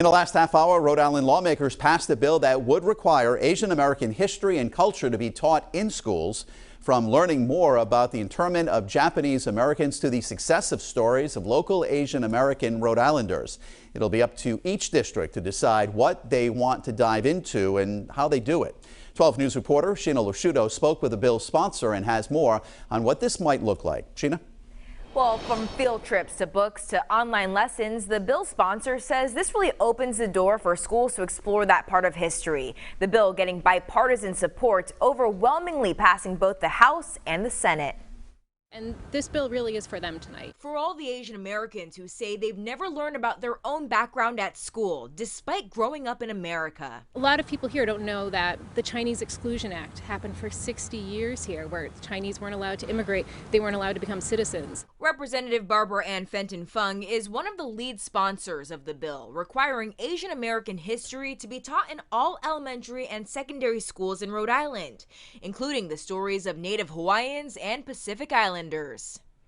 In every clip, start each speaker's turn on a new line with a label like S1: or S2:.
S1: In the last half hour, Rhode Island lawmakers passed a bill that would require Asian American history and culture to be taught in schools. From learning more about the internment of Japanese Americans to the successive stories of local Asian American Rhode Islanders. It'll be up to each district to decide what they want to dive into and how they do it. 12 News reporter Shiina LoSciuto spoke with the bill's sponsor and has more on what this might look like. Shiina?
S2: Well, from field trips to books to online lessons, the bill sponsor says this really opens the door for schools to explore that part of history. The bill getting bipartisan support, overwhelmingly passing both the House and the Senate.
S3: And this bill really is for them tonight.
S2: For all the Asian Americans who say they've never learned about their own background at school, despite growing up in America.
S3: A lot of people here don't know that the Chinese Exclusion Act happened for 60 years here, where Chinese weren't allowed to immigrate. They weren't allowed to become citizens.
S2: Representative Barbara Ann Fenton Fung is one of the lead sponsors of the bill, requiring Asian American history to be taught in all elementary and secondary schools in Rhode Island, including the stories of Native Hawaiians and Pacific Islanders.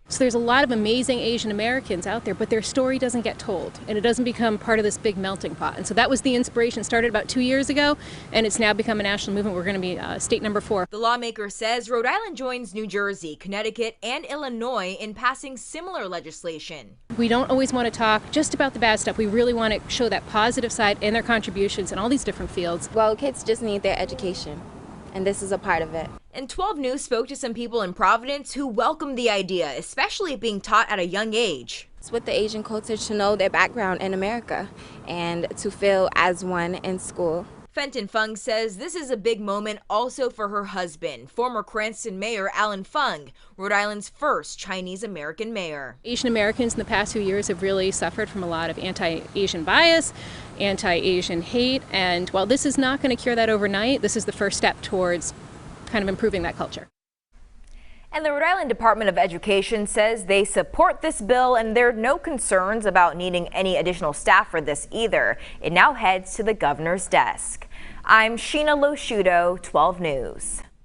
S3: So there's a lot of amazing Asian Americans out there, but their story doesn't get told, and it doesn't become part of this big melting pot. And so that was the inspiration. It started about 2 years ago, and it's now become a national movement. We're going to be state number 4.
S2: The lawmaker says Rhode Island joins New Jersey, Connecticut, and Illinois in passing similar legislation.
S3: We don't always want to talk just about the bad stuff. We really want to show that positive side and their contributions in all these different fields.
S4: Well, kids just need their education, and this is a part of it.
S2: And 12 News spoke to some people in Providence who welcomed the idea, especially it being taught at a young age.
S4: It's with the Asian culture to know their background in America and to feel as one in school.
S2: Fenton Fung says this is a big moment also for her husband, former Cranston Mayor Alan Fung, Rhode Island's first Chinese American mayor.
S3: Asian Americans in the past few years have really suffered from a lot of anti-Asian bias, anti-Asian hate, and while this is not going to cure that overnight, this is the first step towards kind of improving that culture.
S2: And the Rhode Island Department of Education says they support this bill and there are no concerns about needing any additional staff for this either. It now heads to the governor's desk. I'm Shiina LoSciuto, 12 News.